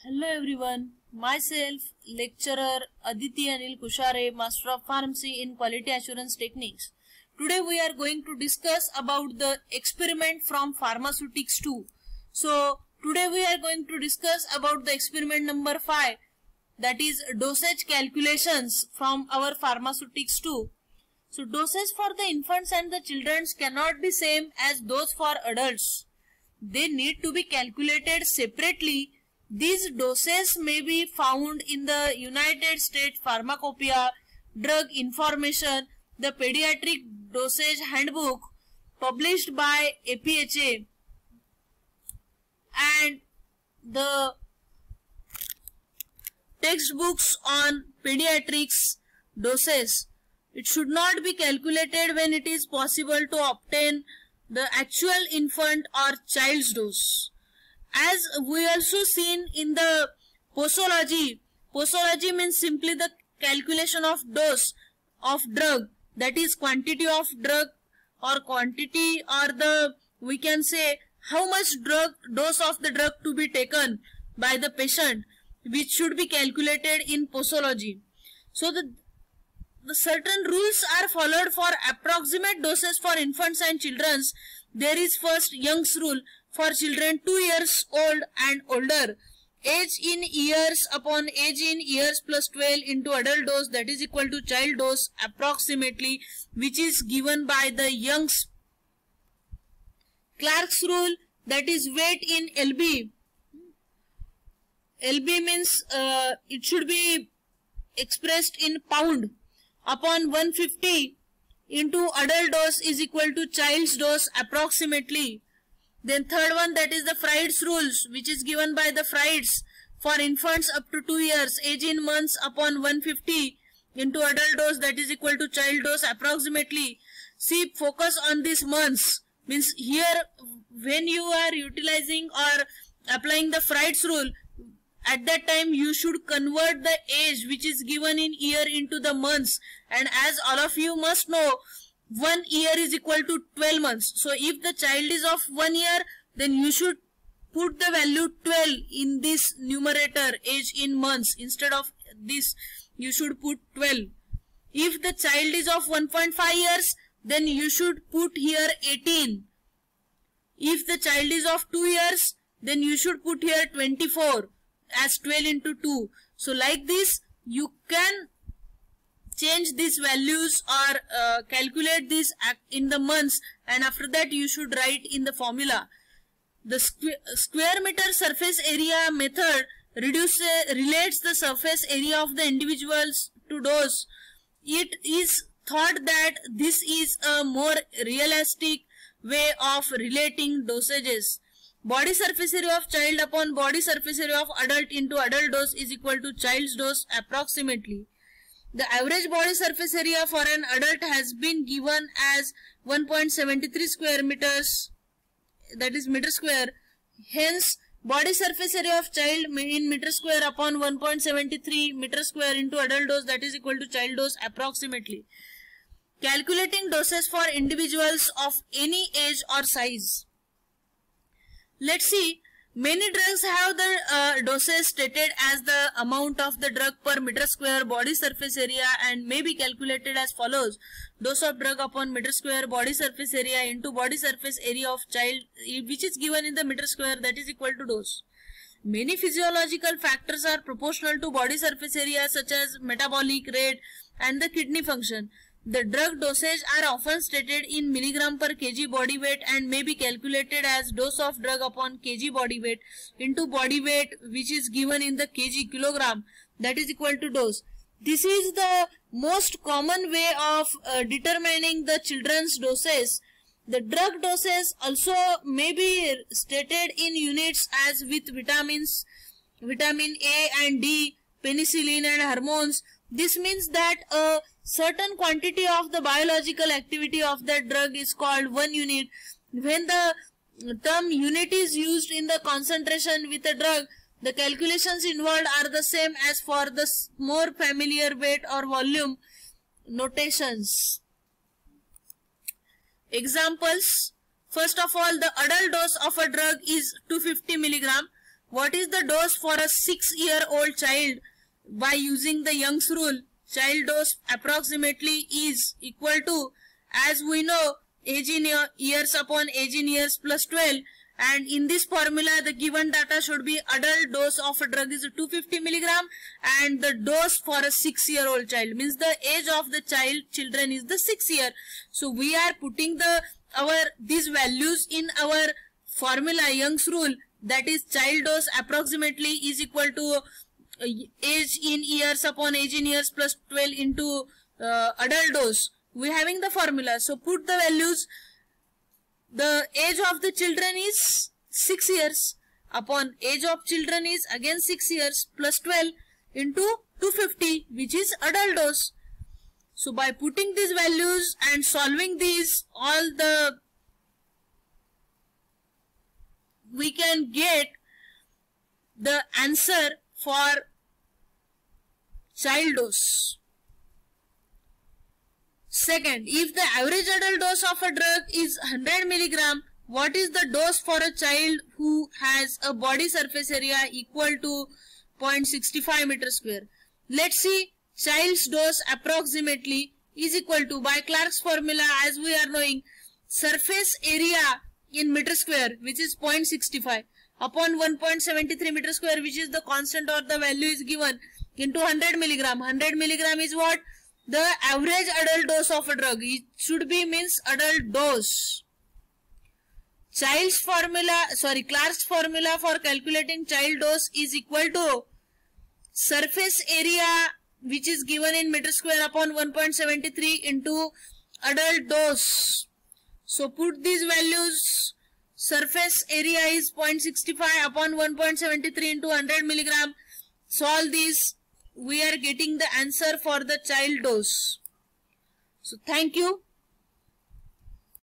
Hello everyone, myself lecturer Aditi Anil Kushare, Master of Pharmacy in Quality Assurance Techniques. Today we are going to discuss about the experiment from Pharmaceutics 2. So today we are going to discuss about the experiment number 5, that is dosage calculations from our Pharmaceutics 2. So doses for the infants and the children cannot be same as those for adults. They need to be calculated separately. These doses may be found in the United States Pharmacopoeia, Drug Information, the Pediatric Dosage Handbook published by APHA, and the textbooks on pediatrics doses. It should not be calculated when it is possible to obtain the actual infant or child's dose. As we also seen in the posology, posology means simply the calculation of dose of drug, that is quantity of drug or quantity, or the we can say how much dose of the drug to be taken by the patient, which should be calculated in posology. So the certain rules are followed for approximate doses for infants and children. There is first Young's rule for children 2 years old and older. Age in years upon age in years plus 12 into adult dose, that is equal to child dose approximately, which is given by the Young's. Clark's rule, that is weight in lb. lb means it should be expressed in pound, upon 150 into adult dose is equal to child's dose approximately. Then third one, that is the Freud's rules, which is given by the Freud's for infants up to 2 years, age in months upon 150 into adult dose, that is equal to child dose approximately. See, focus on these months, means here when you are utilizing or applying the Freud's rule, at that time you should convert the age which is given in year into the months, and as all of you must know, 1 year is equal to 12 months. So if the child is of 1 year, then you should put the value 12 in this numerator, age in months. Instead of this, you should put 12. If the child is of 1.5 years, then you should put here 18. If the child is of 2 years, then you should put here 24 as 12 into 2. So like this, you can change these values or calculate this in the months, and after that you should write in the formula. The square meter surface area method relates the surface area of the individuals to dose. It is thought that this is a more realistic way of relating dosages. Body surface area of child upon body surface area of adult into adult dose is equal to child's dose approximately. The average body surface area for an adult has been given as 1.73 square meters, that is meter square. Hence, body surface area of child in meter square upon 1.73 meter square into adult dose, that is equal to child dose approximately. Calculating doses for individuals of any age or size. Let's see. Many drugs have the doses stated as the amount of the drug per meter square body surface area and may be calculated as follows. Dose of drug upon meter square body surface area into body surface area of child, which is given in the meter square, that is equal to dose. Many physiological factors are proportional to body surface area, such as metabolic rate and the kidney function. The drug dosage are often stated in milligram per kg body weight and may be calculated as dose of drug upon kg body weight into body weight, which is given in the kg kilogram, that is equal to dose. This is the most common way of determining the children's doses. The drug doses also may be stated in units as with vitamins, vitamin A and D, penicillin and hormones. This means that a certain quantity of the biological activity of that drug is called 1 unit. When the term unit is used in the concentration with a drug, the calculations involved are the same as for the more familiar weight or volume notations. Examples. First of all, the adult dose of a drug is 250 milligram. what is the dose for a 6-year-old child by using the Young's rule? Child dose approximately is equal to, as we know, age in years upon age in years plus 12, and in this formula the given data should be adult dose of a drug is 250 milligram and the dose for a 6-year-old child, means the age of the children is the 6 year. So we are putting these values in our formula Young's rule, that is child dose approximately is equal to age in years upon age in years plus 12 into adult dose. We are having the formula, so put the values. The age of the children is 6 years upon age of children is again 6 years plus 12 into 250, which is adult dose. So by putting these values and solving these, we can get the answer for child dose. Second, if the average adult dose of a drug is 100 milligram, what is the dose for a child who has a body surface area equal to 0.65 meter square? Let's see, child's dose approximately is equal to, by Clark's formula, as we are knowing, surface area in meter square, which is 0.65, upon 1.73 meter square, which is the constant or the value is given, into 100 milligram. 100 milligram is what? The average adult dose of a drug. It should be means adult dose. Clark's formula for calculating child dose is equal to surface area, which is given in meter square, upon 1.73 into adult dose. So put these values. Surface area is 0.65 upon 1.73 into 100 milligram. Solve these. We are getting the answer for the child dose. So thank you.